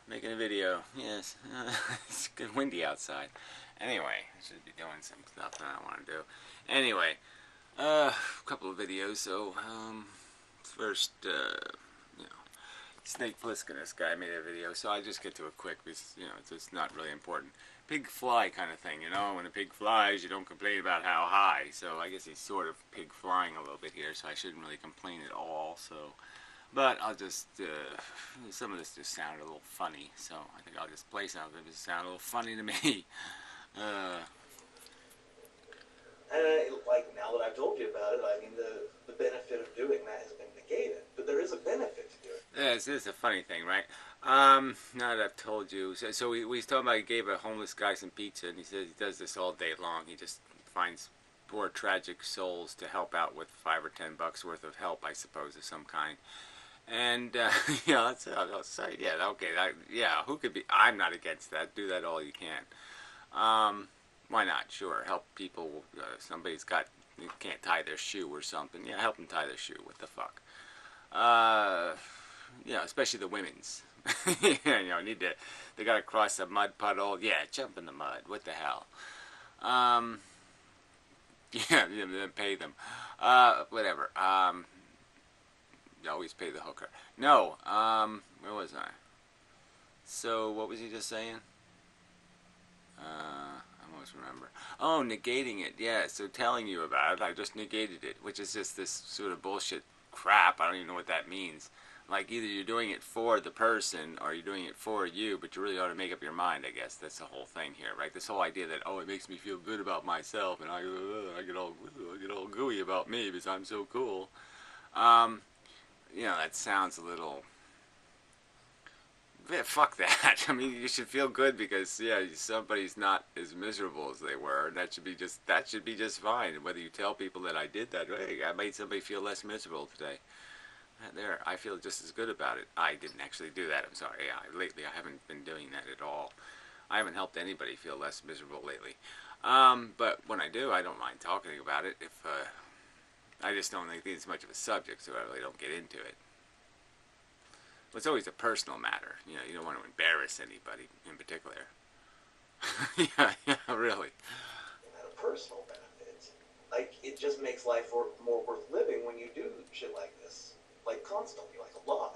Making a video. Yes. It's good windy outside. Anyway, I should be doing some stuff that I want to do. Anyway, a couple of videos. So, first, you know, Snake Plissken, this guy made a video, so I just get to it quick because, it's not really important. Pig fly kind of thing, when a pig flies, you don't complain about how high. So I guess he's sort of pig flying a little bit here, so I shouldn't really complain at all. So, but I'll just, some of this just sounded a little funny, so I think I'll just play some of it. It sounded a little funny to me. Uh, And like now that I've told you about it, I mean the benefit of doing that has been negated, but there is a benefit to doing it. yeah, it's a funny thing, right? Now that I've told you, so we was talking about he gave a homeless guy some pizza, and he says he does this all day long. He just finds poor tragic souls to help out with $5 or $10 worth of help, I suppose, of some kind. And I'll say, yeah, okay, yeah, who could be? I'm not against that. Do that all you can. Why not? Sure, help people. Somebody's got can't tie their shoe or something. Yeah, help them tie their shoe. What the fuck? Especially the women's. Need to. They gotta cross a mud puddle. Yeah, jump in the mud. What the hell? Then pay them. Whatever. You always pay the hooker. No. Where was I? So what was he just saying? I almost remember. Oh, negating it. Yeah, so telling you about it, I just negated it, which is just this sort of bullshit crap. I don't even know what that means. Like, either you're doing it for the person or you're doing it for you, but you really ought to make up your mind, I guess. That's the whole thing here, right? This whole idea that, it makes me feel good about myself, and I get all gooey about me because I'm so cool. That sounds a little... Yeah, fuck that. I mean, you should feel good because somebody's not as miserable as they were. That should be just fine. And whether you tell people that I did that, hey, I made somebody feel less miserable today. There, I feel just as good about it. I didn't actually do that. I'm sorry. Yeah, lately I haven't been doing that at all. I haven't helped anybody feel less miserable lately. But when I do, I don't mind talking about it. If I just don't think it's much of a subject, so I really don't get into it. It's always a personal matter. You don't want to embarrass anybody in particular. yeah, really. And a personal benefit, like it just makes life more worth living when you do shit like this, like constantly, like a lot.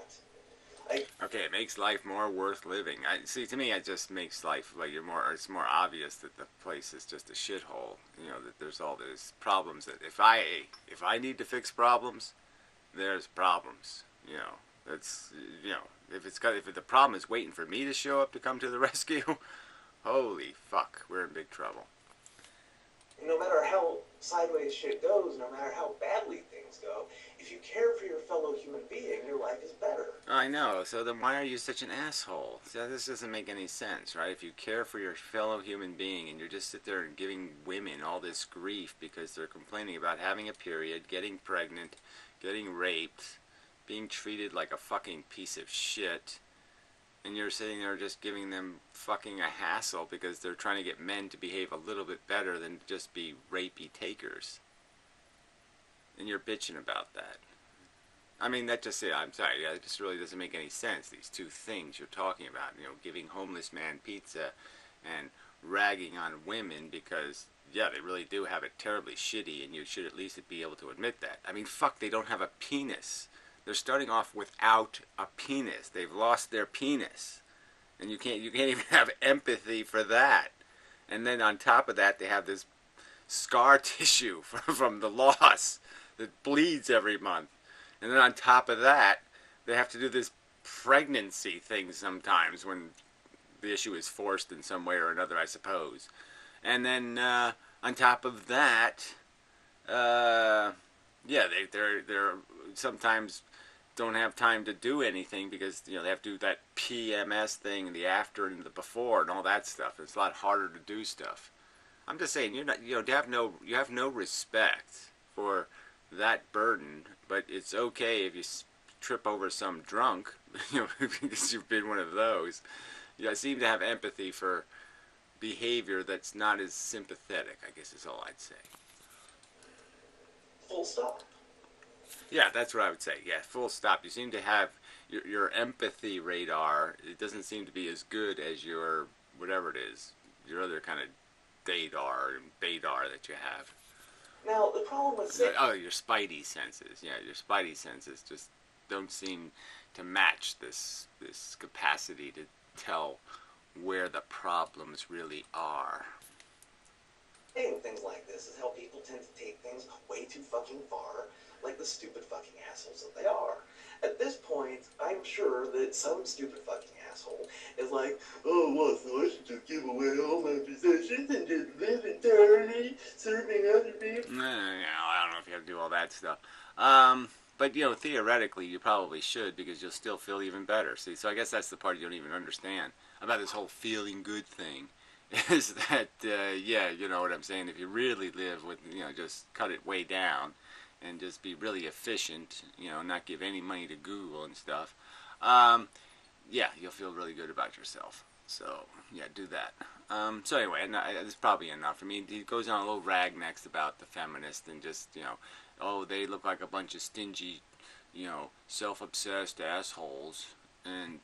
Okay, it makes life more worth living. To me, it just makes life like it's more obvious that the place is just a shithole. That there's all these problems. That if I need to fix problems, there's problems. That's if the problem is waiting for me to show up to come to the rescue, holy fuck, we're in big trouble. No matter how sideways shit goes, no matter how badly things go, if you care for your fellow human being, your life is better. I know, so then why are you such an asshole? So this doesn't make any sense, right? If you care for your fellow human being and you're just sit there and giving women all this grief because they're complaining about having a period, getting pregnant, getting raped, being treated like a fucking piece of shit, and you're sitting there just giving them fucking a hassle because they're trying to get men to behave a little bit better than just be rapey takers. And you're bitching about that. I mean, I'm sorry, it just really doesn't make any sense, these two things you're talking about. Giving homeless man pizza and ragging on women because, they really do have it terribly shitty, and you should at least be able to admit that. I mean, fuck, they don't have a penis. They're starting off without a penis. They've lost their penis. And you can't even have empathy for that. And then on top of that, they have this scar tissue from the loss that bleeds every month. And then on top of that, they have to do this pregnancy thing sometimes when the issue is forced in some way or another, I suppose. And then on top of that, they're sometimes don't have time to do anything because they have to do that PMS thing and the after and the before and all that stuff. It's a lot harder to do stuff. I'm just saying you have no respect for that burden, but it's okay if you trip over some drunk, because you've been one of those. I seem to have empathy for behavior that's not as sympathetic, I guess is all I'd say. Full stop. Yeah, that's what I would say. Yeah, full stop. You your empathy radar, it doesn't seem to be as good as your whatever it is, your other kind of dadar and badar that you have. Now, the problem with sick... Oh, your spidey senses. Yeah, your spidey senses just don't seem to match this capacity to tell where the problems really are. Saying things like this is how people tend to take things way too fucking far, like the stupid fucking assholes that they are. At this point, I'm sure that some stupid fucking asshole is like, oh, well, so I should just give away all my possessions and just live eternally serving other people? I don't know if you have to do all that stuff. But, theoretically, you probably should, because you'll still feel even better. See, so I guess that's the part you don't even understand about this whole feeling good thing. Is that, you know what I'm saying? If you really live with, just cut it way down and just be really efficient, not give any money to Google and stuff, you'll feel really good about yourself. So, yeah, do that. So anyway, that's probably enough. I mean, he goes on a little rag next about the feminists and just, oh, they look like a bunch of stingy, self-obsessed assholes. And,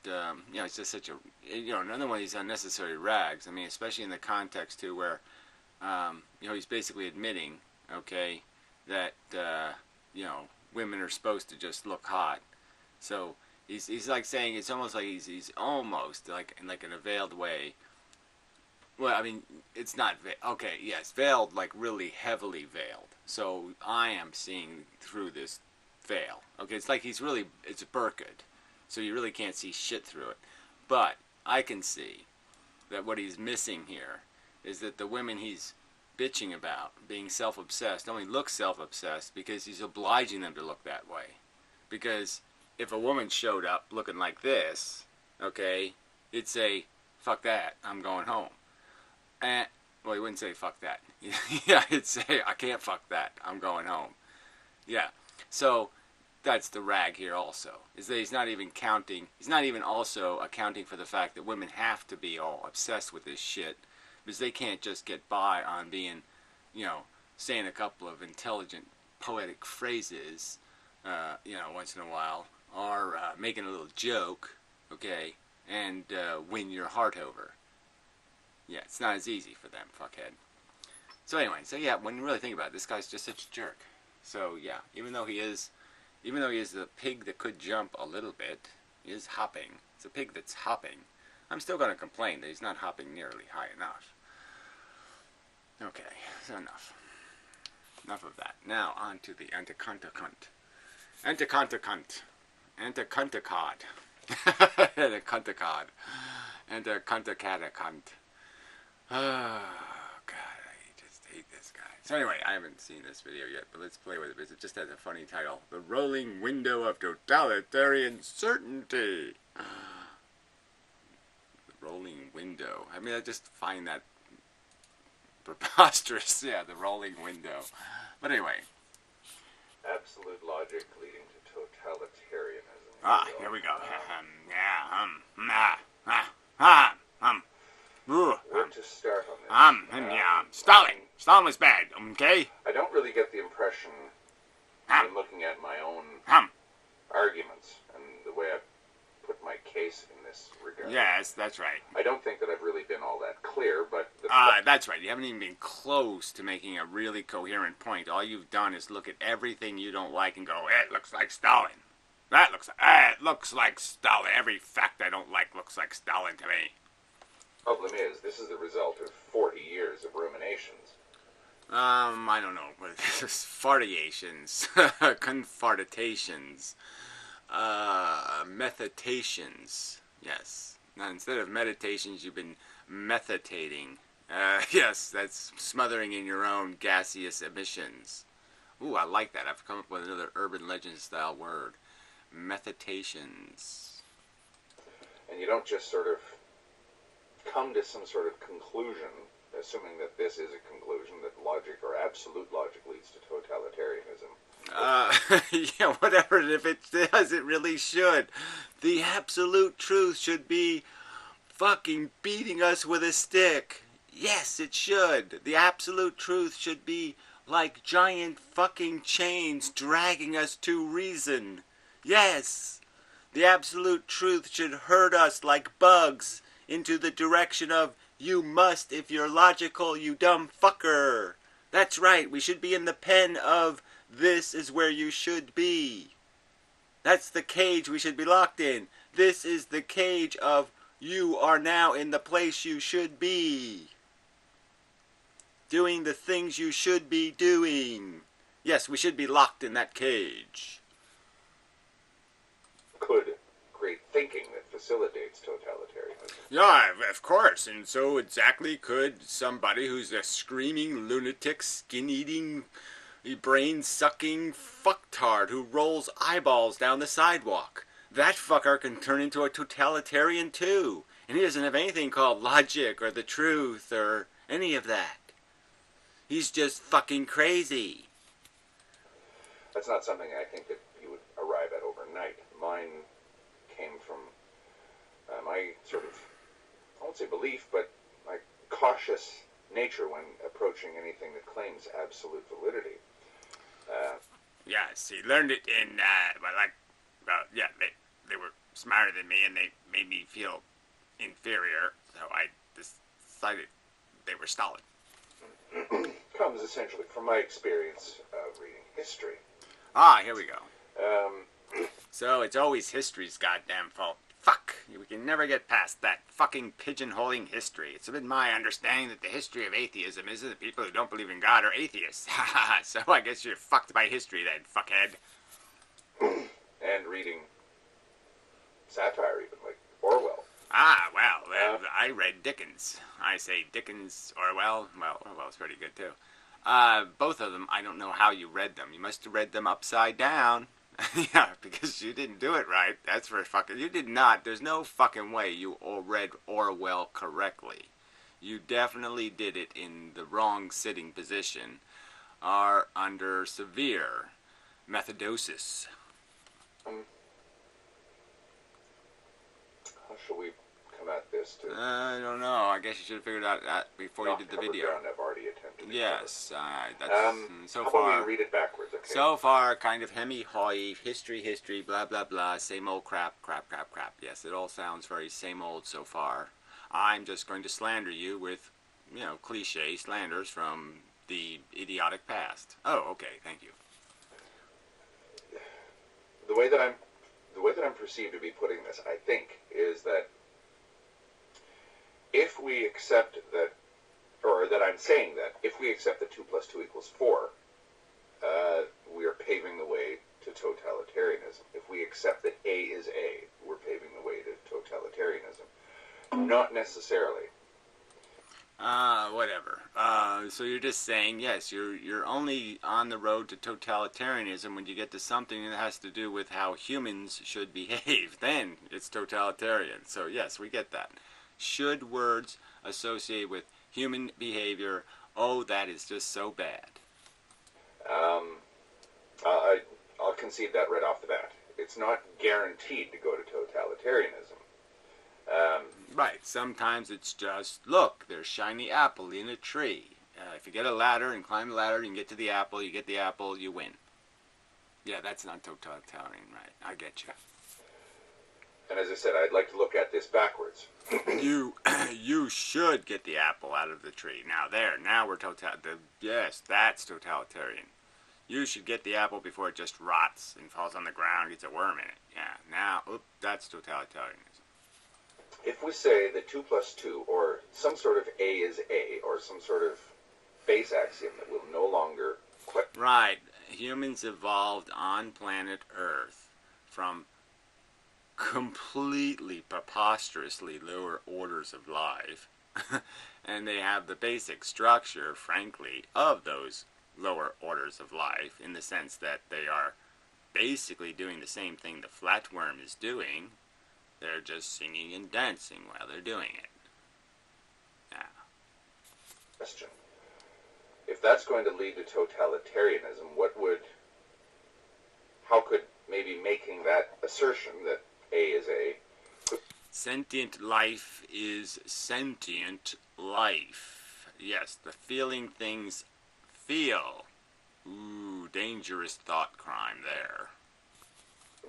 it's just such another one of these unnecessary rags. I mean, especially in the context, too, where, he's basically admitting, okay, that, women are supposed to just look hot. So he's like saying, it's almost like he's almost, like, in like an veiled way. Well, I mean, it's not, okay, yes, veiled, like really heavily veiled. So I am seeing through this veil. Okay, it's like it's a burqa'd. So you really can't see shit through it. But I can see that what he's missing here is that the women he's bitching about being self-obsessed only look self-obsessed because he's obliging them to look that way. Because if a woman showed up looking like this, okay, it'd say, fuck that, I'm going home. And, well, he wouldn't say fuck that. Yeah, he'd say, I can't fuck that, I'm going home. Yeah, so that's the rag here also, is that he's not even also accounting for the fact that women have to be all obsessed with this shit, because they can't just get by on being, saying a couple of intelligent, poetic phrases, once in a while, or making a little joke, okay, and win your heart over. Yeah, it's not as easy for them, fuckhead. So anyway, when you really think about it, this guy's just such a jerk. So yeah, even though he is the pig that could jump a little bit, he is hopping. It's a pig that's hopping. I'm still going to complain that he's not hopping nearly high enough. Okay, so enough. Enough of that. Now on to the anticunt. Anticunt. Anticuntacod. Anticuntacod. Anticuntacatacunt. Oh, God, I just hate this guy. So anyway, I haven't seen this video yet, but let's play with it because it just has a funny title. The Rolling Window of Totalitarian Certainty. The rolling window. I mean, I just find that preposterous. Yeah, the rolling window. But anyway. Absolute logic leading to totalitarianism. Here we go. Where to start on this? Stalin was bad, okay? I don't really get the impression, in looking at my own arguments and the way I put my case in this regard. Yes, that's right. I don't think that I've really been all that clear, but... That's right. You haven't even been close to making a really coherent point. All you've done is look at everything you don't like and go, it looks like Stalin. It looks like Stalin. Every fact I don't like looks like Stalin to me. Problem is, this is the result of 40 years of ruminations. I don't know. Fartiations. Confartations. Methitations. Yes. Now, instead of meditations, you've been methitating. Yes, that's smothering in your own gaseous emissions. Ooh, I like that. I've come up with another urban legend style word. Methitations. And you don't just sort of come to some sort of conclusion, assuming that this is a conclusion, that logic or absolute logic leads to totalitarianism. Yeah, whatever. If it does, it really should. The absolute truth should be fucking beating us with a stick. Yes, it should. The absolute truth should be like giant fucking chains dragging us to reason. Yes. The absolute truth should herd us like bugs into the direction of, you must if you're logical, you dumb fucker. That's right, we should be in the pen of, this is where you should be. That's the cage we should be locked in. This is the cage of, you are now in the place you should be. Doing the things you should be doing. Yes, we should be locked in that cage. Could create thinking that facilitates totalitarianism. Yeah, of course. And so exactly could somebody who's a screaming lunatic, skin-eating, brain-sucking fucktard who rolls eyeballs down the sidewalk. That fucker can turn into a totalitarian too. And he doesn't have anything called logic or the truth or any of that. He's just fucking crazy. That's not something I think that you would arrive at overnight. Mine came from my sort of, I won't say belief, but my cautious nature when approaching anything that claims absolute validity. Yes, he learned it in, they were smarter than me and they made me feel inferior, so I decided they were Stalin. Comes essentially from my experience of reading history. Ah, here we go. So it's always history's goddamn fault. Fuck! We can never get past that fucking pigeonholing history. It's been my understanding that the history of atheism is that the people who don't believe in God are atheists. So I guess you're fucked by history then, fuckhead. And reading satire, even, like Orwell. Ah, well, I read Dickens. I say Dickens, Orwell. Well, Orwell's pretty good too. Both of them, I don't know how you read them. You must have read them upside down. Yeah, because you didn't do it right. That's for fucking... You did not. There's no fucking way you all read Orwell correctly. You definitely did it in the wrong sitting position. Are under severe methaidosis. How shall we come at this? I don't know. I guess you should have figured out that before you did the video. Ground I've already attempted. Yes, that's so how far. About we read it backwards, okay? So far, kind of hemi-hoy, history, blah blah blah, same old crap. Yes, it all sounds very same old so far. I'm just going to slander you with, cliche slanders from the idiotic past. Oh, okay, thank you. The way that I'm perceived to be putting this, I think, is that if we accept that, or that I'm saying that, if we accept that 2 plus 2 equals 4, we are paving the way to totalitarianism. If we accept that A is A, we're paving the way to totalitarianism. Not necessarily. Whatever. So you're just saying, yes, you're only on the road to totalitarianism when you get to something that has to do with how humans should behave. Then it's totalitarian. So yes, we get that. Should words associate with human behavior? Oh, that is just so bad. I'll concede that right off the bat. It's not guaranteed to go to totalitarianism. Right. Sometimes it's just, look, there's shiny apple in a tree. If you get a ladder and climb the ladder, you can get to the apple. You get the apple, you win. Yeah, that's not totalitarian, right? I get you. And as I said, I'd like to look at this backwards. You should get the apple out of the tree. Now we're yes, that's totalitarian. You should get the apple before it just rots and falls on the ground, gets a worm in it. Yeah, that's totalitarianism. If we say that 2 plus 2, or some sort of A is A, or some sort of base axiom that will no longer quit. Right. Humans evolved on planet Earth from completely preposterously lower orders of life. And they have the basic structure, frankly, of those lower orders of life, in the sense that they are basically doing the same thing the flatworm is doing. They're just singing and dancing while they're doing it. Yeah. Question. If that's going to lead to totalitarianism, how could maybe making that assertion that A is A... Sentient life is sentient life. Yes, the feeling things feel. Ooh, dangerous thought crime there.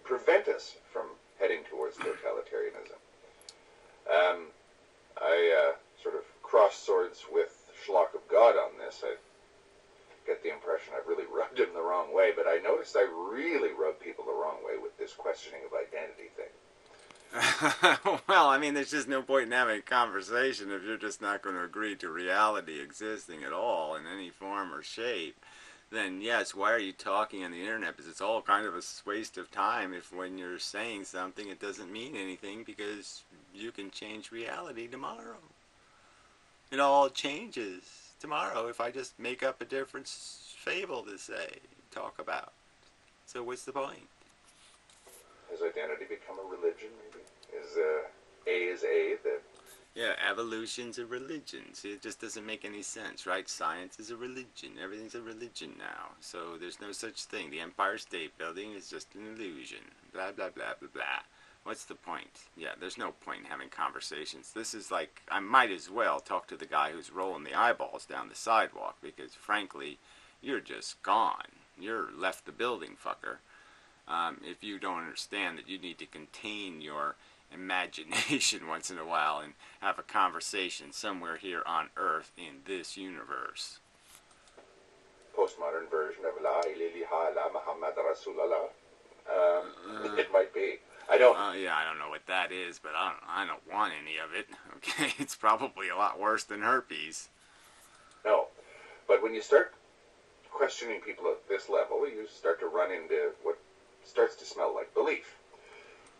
prevent us from heading towards totalitarianism. I sort of cross swords with Schlock of God on this. I get the impression I've really rubbed him the wrong way, but I noticed I really rub people the wrong way with this questioning of identity thing. Well, I mean, there's just no point in having a conversation if you're just not going to agree to reality existing at all in any form or shape. Then yes, why are you talking on the internet? Because it's all kind of a waste of time if when you're saying something it doesn't mean anything, because you can change reality tomorrow. It all changes tomorrow if I just make up a different fable to say, talk about. So what's the point? Has identity become a religion, maybe? Is A the... Yeah, evolution's a religion. See, it just doesn't make any sense, right? Science is a religion. Everything's a religion now. So there's no such thing. The Empire State Building is just an illusion. Blah, blah, blah, blah, blah. What's the point? Yeah, there's no point in having conversations. This is like, I might as well talk to the guy who's rolling the eyeballs down the sidewalk, because frankly, you're just gone. You're left the building, fucker. If you don't understand that you need to contain your imagination once in a while and have a conversation somewhere here on Earth in this universe. Postmodern version of La ilaha illa Muhammad Rasulullah. It might be. Yeah, I don't know what that is, but I don't want any of it. Okay, it's probably a lot worse than herpes. No, but when you start questioning people at this level, you start to run into what starts to smell like belief.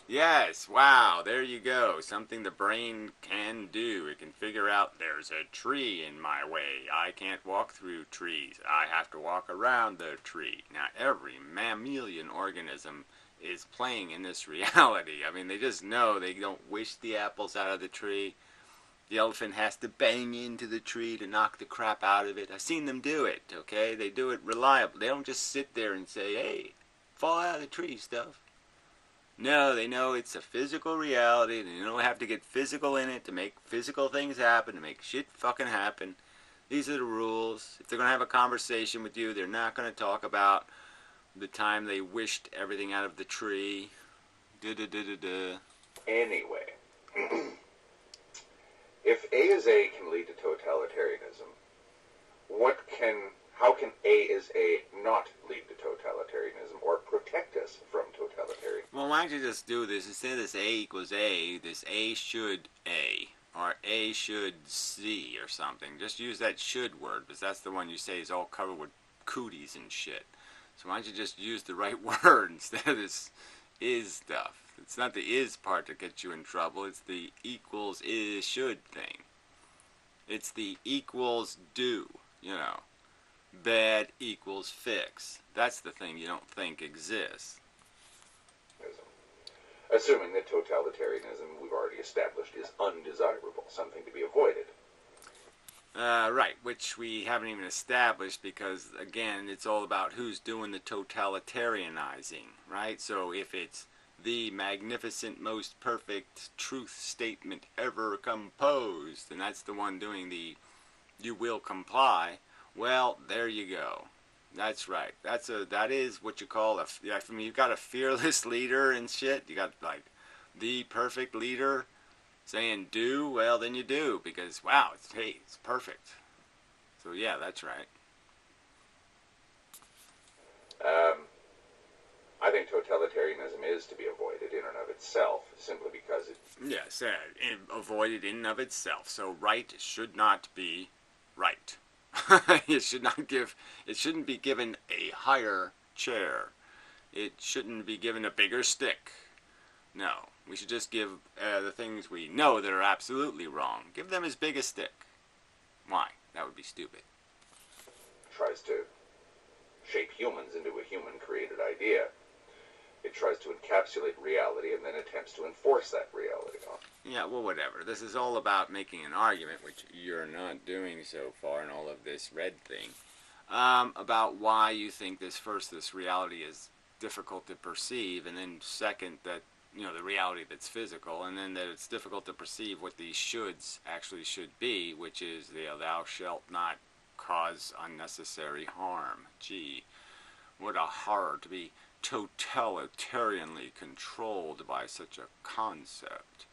Yes, wow, there you go. Something the brain can do. It can figure out there's a tree in my way. I can't walk through trees. I have to walk around the tree. Now, every mammalian organism is playing in this reality. I mean, they just know they don't wish the apples out of the tree. The elephant has to bang into the tree to knock the crap out of it. I've seen them do it, okay? They do it reliably. They don't just sit there and say, hey, fall out of the tree, stuff. No, they know it's a physical reality. They don't have to get physical in it to make physical things happen, to make shit fucking happen. These are the rules. If they're going to have a conversation with you, they're not going to talk about the time they wished everything out of the tree. Anyway, if A is A can lead to totalitarianism, how can A is A not lead to totalitarianism or protect us from totalitarianism? Well, why don't you just do this? Instead of this A equals A, this A should A, or A should C or something. Just use that should word, because that's the one you say is all covered with cooties and shit. So why don't you just use the right word instead of this is stuff? It's not the is part that gets you in trouble. It's the equals is should thing. It's the equals do, you know. Bad equals fix. That's the thing you don't think exists. Assuming that totalitarianism, we've already established, is undesirable, something to be avoided. Right, which we haven't even established because, again, it's all about who's doing the totalitarianizing, right? So if it's the magnificent, most perfect truth statement ever composed, and that's the one doing the you will comply, well, there you go. That's right. That is what you call I mean, you've got a fearless leader and shit. You got, like, the perfect leader saying do, well, then you do, because, wow, it's perfect. So, yeah, that's right. I think totalitarianism is to be avoided in and of itself, simply because it... Yes, avoided in and of itself. So right should not be right. It shouldn't be given a higher chair. It shouldn't be given a bigger stick. No, we should just give the things we know that are absolutely wrong, give them as big a stick. Why? That would be stupid. Tries to shape humans into a human-created idea. It tries to encapsulate reality and then attempts to enforce that reality on. Yeah, well, whatever. This is all about making an argument, which you're not doing so far in all of this red thing, about why you think this reality is difficult to perceive, and then second, that, you know, the reality that's physical, and then that it's difficult to perceive what these shoulds actually should be, which is thou shalt not cause unnecessary harm. Gee, what a horror to be totalitarianly controlled by such a concept.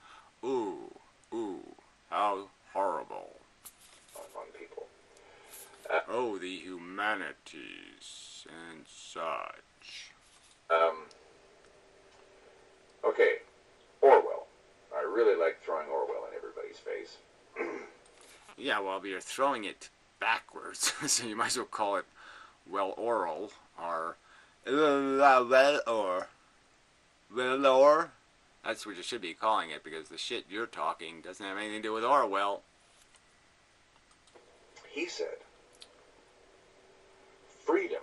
Ooh, ooh, how horrible. On people. Oh, the humanities and such. Okay, Orwell. I really like throwing Orwell in everybody's face. Yeah, well, you're throwing it backwards, so you might as well call it well oral or well or. That's what you should be calling it, because the shit you're talking doesn't have anything to do with Orwell. He said, freedom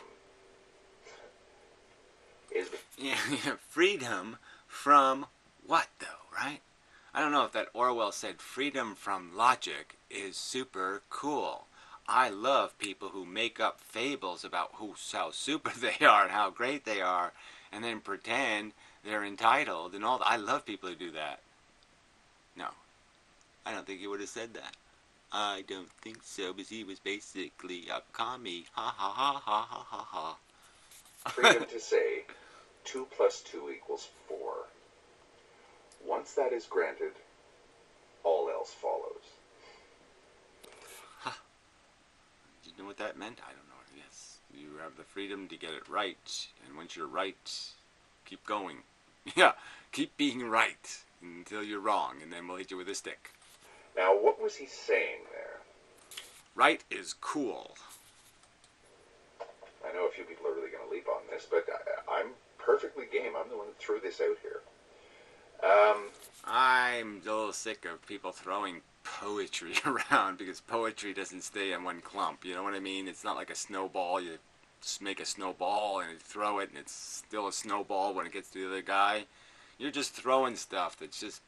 is the... Yeah, freedom from what, though, right? I don't know if that Orwell said freedom from logic is super cool. I love people who make up fables about how super they are and how great they are, and then pretend they're entitled and all that. I love people who do that. No, I don't think he would have said that. I don't think so, because he was basically a commie. Ha ha ha ha ha ha ha. freedom to say 2 plus 2 equals 4. Once that is granted, all else follows. Huh. Do you know what that meant? I don't know. Yes, you have the freedom to get it right, and once you're right, keep going. Yeah, keep being right until you're wrong, and then we'll hit you with a stick. Now, what was he saying there? Right is cool. I know a few people are really going to leap on this, but I'm perfectly game. I'm the one that threw this out here. I'm a little sick of people throwing poetry around, because poetry doesn't stay in one clump. You know what I mean? It's not like a snowball. You just make a snowball and you throw it, and it's still a snowball when it gets to the other guy. You're just throwing stuff that just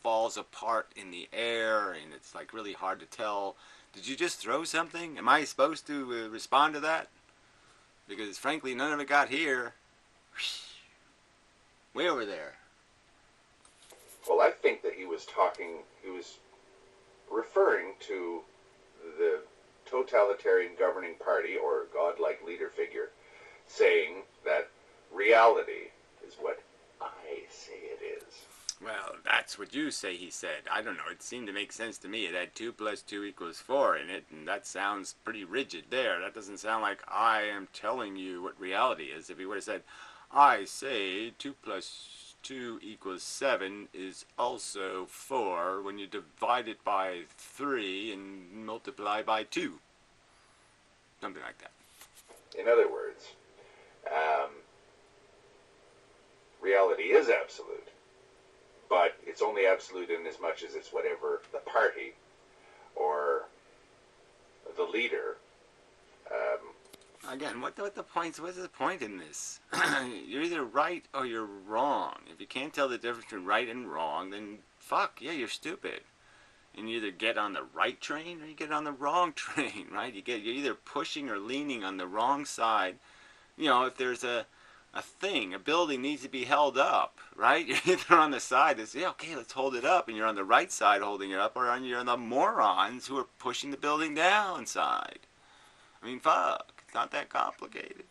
falls apart in the air, and it's like really hard to tell. Did you just throw something? Am I supposed to respond to that? Because frankly, none of it got here. Way over there. Well, I think that he was referring to the totalitarian governing party or godlike leader figure, saying that reality is what I say it is. Well, that's what you say he said. I don't know. It seemed to make sense to me. It had 2 plus 2 equals 4 in it, and that sounds pretty rigid there. That doesn't sound like I am telling you what reality is. If he would have said, I say 2 plus 2 equals 7 is also 4 when you divide it by 3 and multiply by 2. Something like that. In other words, reality is absolute, but it's only absolute in as much as it's whatever the party or the leader. Again, what's the point in this? You're either right or you're wrong. If you can't tell the difference between right and wrong, then fuck, yeah, you're stupid. And you either get on the right train or you get on the wrong train, right? You're either pushing or leaning on the wrong side. You know, if there's a building needs to be held up, right? You're either on the side that's, yeah, okay, let's hold it up, and you're on the right side holding it up, or you're on the morons who are pushing the building down side. I mean, fuck, it's not that complicated.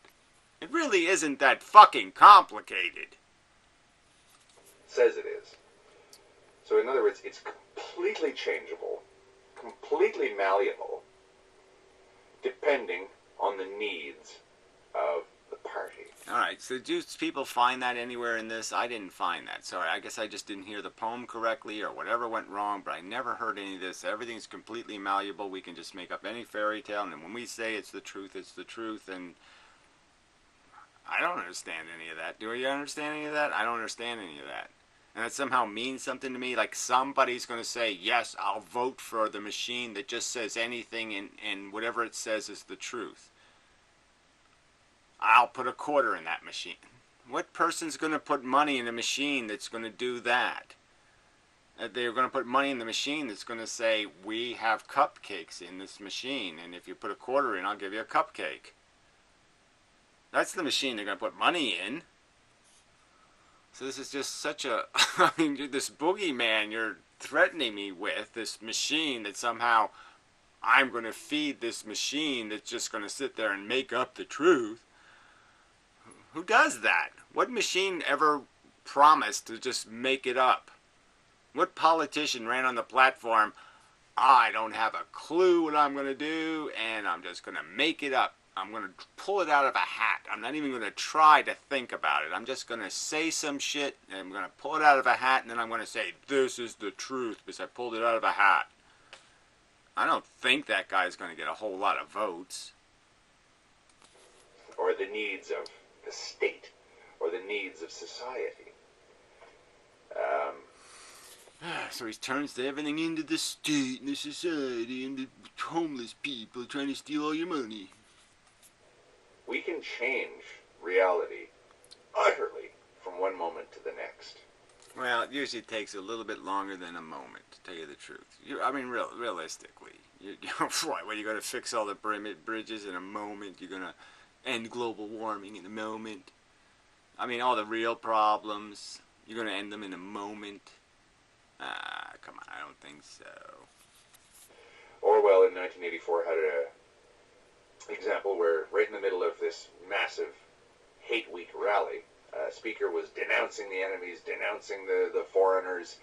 It really isn't that fucking complicated. Says it is. So in other words, it's completely changeable, completely malleable, depending on the needs of the party. Alright, so do people find that anywhere in this? I didn't find that. Sorry, I guess I just didn't hear the poem correctly or whatever went wrong, but I never heard any of this. Everything's completely malleable. We can just make up any fairy tale, and when we say it's the truth, and I don't understand any of that. Do you understand any of that? I don't understand any of that. And that somehow means something to me, like somebody's going to say, yes, I'll vote for the machine that just says anything, and whatever it says is the truth. I'll put a quarter in that machine. What person's going to put money in a machine that's going to do that? They're going to put money in the machine that's going to say, we have cupcakes in this machine, and if you put a quarter in, I'll give you a cupcake. That's the machine they're going to put money in. So this is just such a, I mean, this boogeyman you're threatening me with, this machine that somehow I'm going to feed this machine that's just going to sit there and make up the truth. Who does that? What machine ever promised to just make it up? What politician ran on the platform, I don't have a clue what I'm going to do, and I'm just going to make it up. I'm going to pull it out of a hat. I'm not even going to try to think about it. I'm just going to say some shit, and I'm going to pull it out of a hat, and then I'm going to say, this is the truth, because I pulled it out of a hat. I don't think that guy's going to get a whole lot of votes. Or the needs of the state, or the needs of society. So he turns everything into the state and the society and the homeless people trying to steal all your money. We can change reality utterly from one moment to the next. Well, it usually takes a little bit longer than a moment, to tell you the truth. Realistically. What, you're going to fix all the bridges in a moment? You're going to end global warming in a moment? I mean, all the real problems, you're going to end them in a moment? Come on, I don't think so. Orwell in 1984 had an example where right in the middle of this massive hate week rally, a speaker was denouncing the enemies, denouncing the foreigners,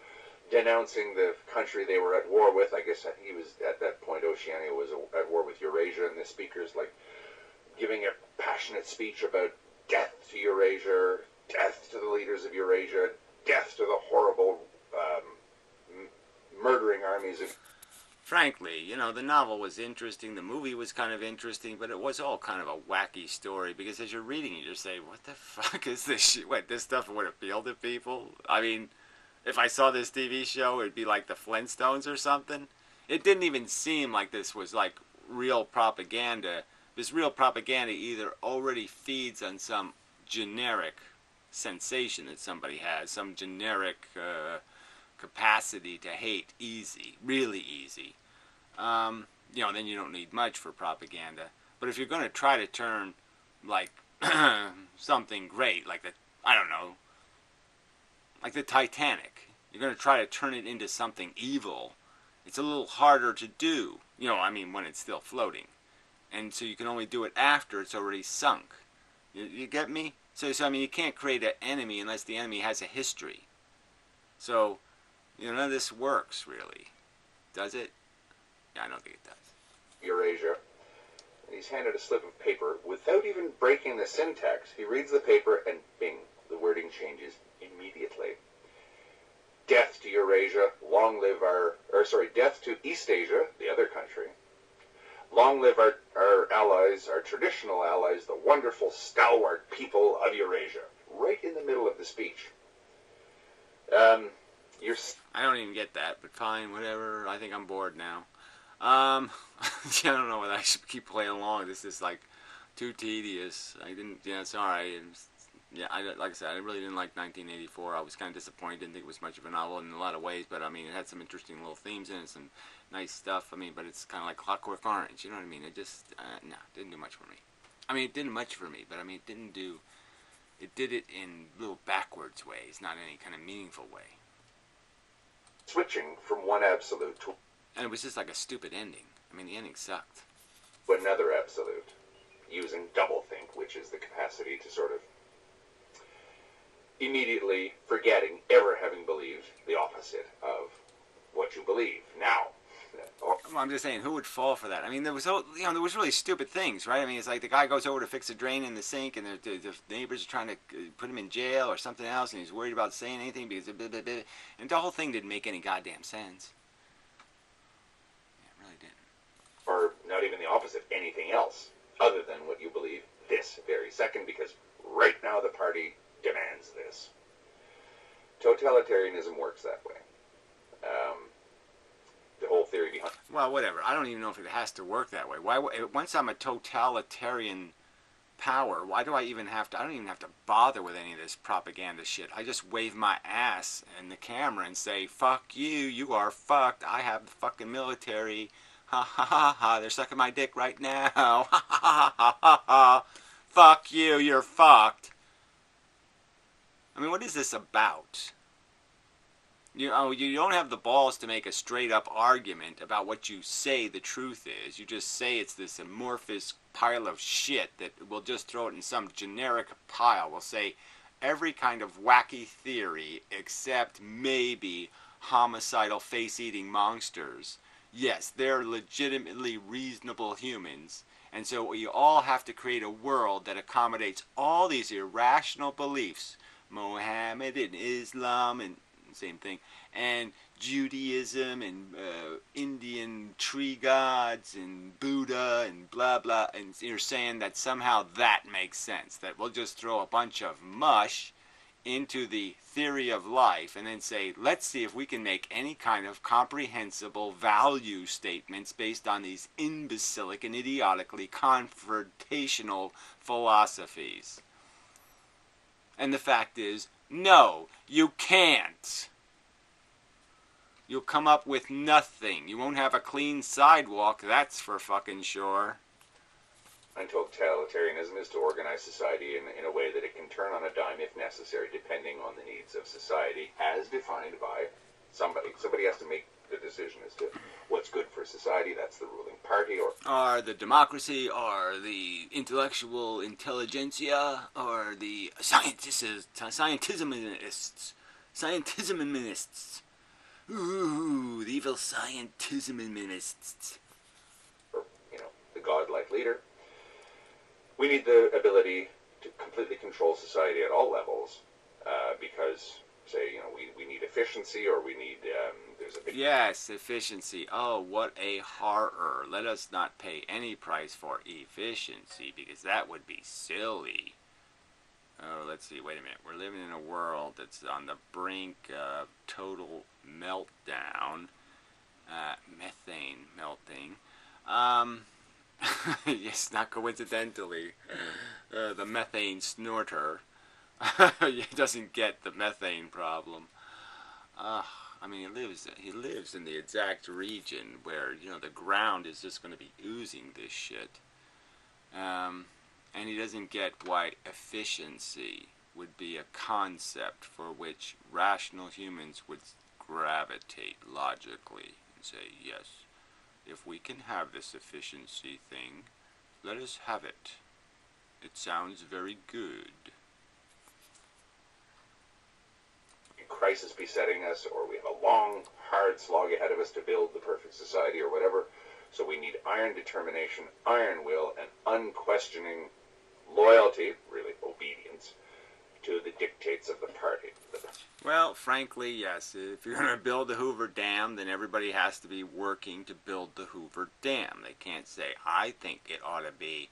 denouncing the country they were at war with. I guess he was, at that point, Oceania was at war with Eurasia, and the speaker's like giving a passionate speech about death to Eurasia, death to the leaders of Eurasia, death to the horrible murdering armies of... Frankly, the novel was interesting, the movie was kind of interesting, but it was all kind of a wacky story, because as you're reading it, you're saying, what the fuck is this shit? What, this stuff would appeal to people? I mean, if I saw this TV show, it'd be like the Flintstones or something. It didn't even seem like this was like real propaganda. This real propaganda either already feeds on some generic sensation that somebody has, some generic capacity to hate really easy. Then you don't need much for propaganda. But if you're going to try to turn, like, something great, like like the Titanic, you're going to try to turn it into something evil, it's a little harder to do, when it's still floating. And so you can only do it after it's already sunk. You get me? So you can't create an enemy unless the enemy has a history. So, none of this works, really. Does it? Yeah, I don't think it does. Eurasia. And he's handed a slip of paper. Without even breaking the syntax, he reads the paper and bing, the wording changes immediately. Death to Eurasia, death to East Asia, the other country. Long live our allies, our traditional allies, the wonderful, stalwart people of Eurasia. Right in the middle of the speech. I don't even get that, but fine, whatever. I think I'm bored now. I don't know whether I should keep playing along. This is like too tedious. It's alright. Like I said, I really didn't like 1984. I was kind of disappointed. Didn't think it was much of a novel in a lot of ways, but it had some interesting little themes in it, some nice stuff. But it's kind of like Clockwork Orange. You know what I mean? It just, didn't do much for me. It did much for me, but it didn't do. It did it in little backwards ways, not any kind of meaningful way. Switching from one absolute to... And it was just like a stupid ending. The ending sucked. Another absolute. Using doublethink, which is the capacity to sort of immediately forgetting ever having believed the opposite of what you believe now. I'm just saying, who would fall for that? There was really stupid things, right? It's like the guy goes over to fix a drain in the sink, and the neighbors are trying to put him in jail or something else, and he's worried about saying anything because and the whole thing didn't make any goddamn sense. It really didn't. Or not even the opposite, anything else other than what you believe this very second, because right now the party demands this. Totalitarianism works that way. The whole theory behind... Well, whatever. I don't even know if it has to work that way. Once I'm a totalitarian power, why do I even have to... I don't even have to bother with any of this propaganda shit. I just wave my ass in the camera and say, fuck you, you are fucked. I have the fucking military. Ha ha ha ha. They're sucking my dick right now. Ha ha ha ha ha ha. Fuck you, you're fucked. What is this about? You don't have the balls to make a straight up argument about what you say the truth is. You just say it's this amorphous pile of shit that we'll just throw it in some generic pile. We'll say every kind of wacky theory except maybe homicidal face-eating monsters. Yes, they're legitimately reasonable humans. And so we all have to create a world that accommodates all these irrational beliefs. Mohammed and Islam and same thing, and Judaism and Indian tree gods and Buddha and blah blah, and you're saying that somehow that makes sense, that we'll just throw a bunch of mush into the theory of life and then say, let's see if we can make any kind of comprehensible value statements based on these imbecilic and idiotically confrontational philosophies. And the fact is, no, you can't. You'll come up with nothing. You won't have a clean sidewalk, that's for fucking sure. And totalitarianism is to organize society in a way that it can turn on a dime if necessary, depending on the needs of society, as defined by somebody. Somebody has to make the decision as to what's good for society. That's the ruling party, or the democracy, or the intellectual intelligentsia, or the scientismists. Ooh, the evil scientismists. Or, the godlike leader. We need the ability to completely control society at all levels, because, say, we need efficiency, or we need, there's a big... Yes, efficiency. Oh, what a horror. Let us not pay any price for efficiency, because that would be silly. Oh, let's see, wait a minute. We're living in a world that's on the brink of total meltdown. Methane melting. Yes, not coincidentally. The methane snorter. He doesn't get the methane problem. I mean, he lives in the exact region where, the ground is just going to be oozing this shit. And he doesn't get why efficiency would be a concept for which rational humans would gravitate logically and say, yes, if we can have this efficiency thing, let us have it. It sounds very good. Crisis besetting us, or we have a long, hard slog ahead of us to build the perfect society or whatever. So we need iron determination, iron will, and unquestioning loyalty, really obedience, to the dictates of the party. Well, frankly, yes. If you're going to build the Hoover Dam, then everybody has to be working to build the Hoover Dam. They can't say, I think it ought to be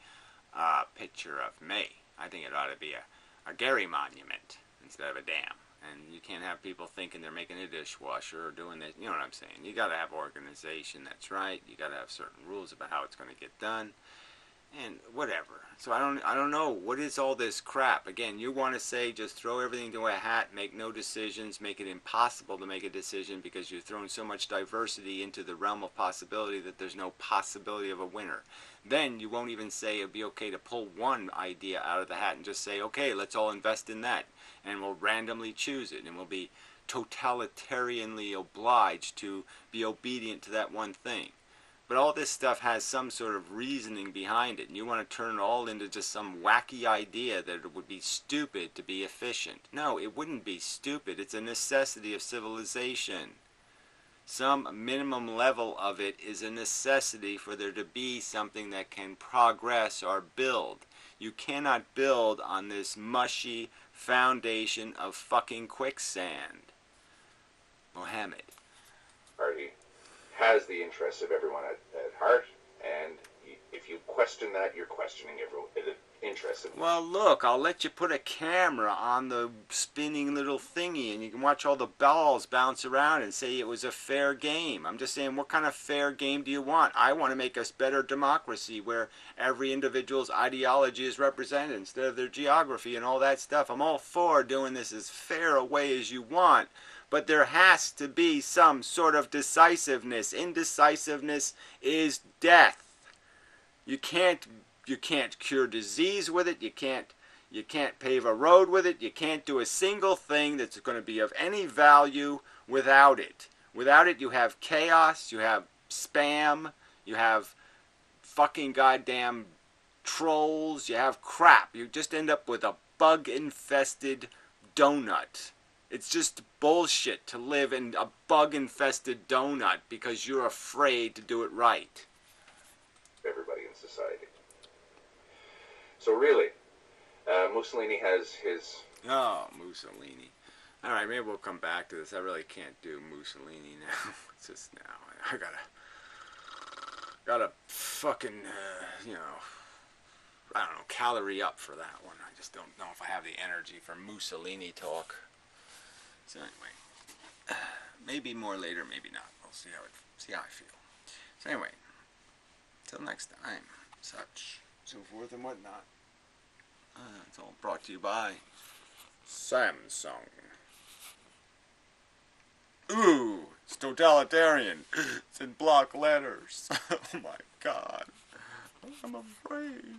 a picture of me. I think it ought to be a Gary monument instead of a dam. And you can't have people thinking they're making a dishwasher or doing this. You know what I'm saying? You got to have organization, that's right. You got to have certain rules about how it's going to get done. And whatever. So I don't know. What is all this crap? Again, you want to say just throw everything into a hat, make no decisions, make it impossible to make a decision because you've thrown so much diversity into the realm of possibility that there's no possibility of a winner. Then you won't even say it'd be okay to pull one idea out of the hat and just say, okay, let's all invest in that. And we'll randomly choose it. And we'll be totalitarianly obliged to be obedient to that one thing. But all this stuff has some sort of reasoning behind it, and you want to turn it all into just some wacky idea that it would be stupid to be efficient. No, it wouldn't be stupid. It's a necessity of civilization. Some minimum level of it is a necessity for there to be something that can progress or build. You cannot build on this mushy foundation of fucking quicksand. Mohammed. Party has the interests of everyone at heart, and if you question that, you're questioning the interests of... Well, look, I'll let you put a camera on the spinning little thingy, and you can watch all the balls bounce around and say it was a fair game. I'm just saying, what kind of fair game do you want? I want to make a better democracy where every individual's ideology is represented instead of their geography and all that stuff. I'm all for doing this as fair a way as you want. But there has to be some sort of decisiveness. Indecisiveness is death. You can't cure disease with it. You can't pave a road with it. You can't do a single thing that's going to be of any value without it. Without it, you have chaos, you have spam, you have fucking goddamn trolls, you have crap. You just end up with a bug-infested donut. It's just bullshit to live in a bug-infested donut because you're afraid to do it right. Everybody in society. So really, Mussolini has his... Oh, Mussolini. Alright, maybe we'll come back to this. I really can't do Mussolini now. It's just now. I gotta fucking, you know, I don't know, calorie up for that one. I just don't know if I have the energy for Mussolini talk. So anyway, maybe more later, maybe not. We'll see how I feel. So anyway, till next time, such, so forth and whatnot. It's all brought to you by Samsung. Ooh, it's totalitarian. It's in block letters. Oh my God, I'm afraid.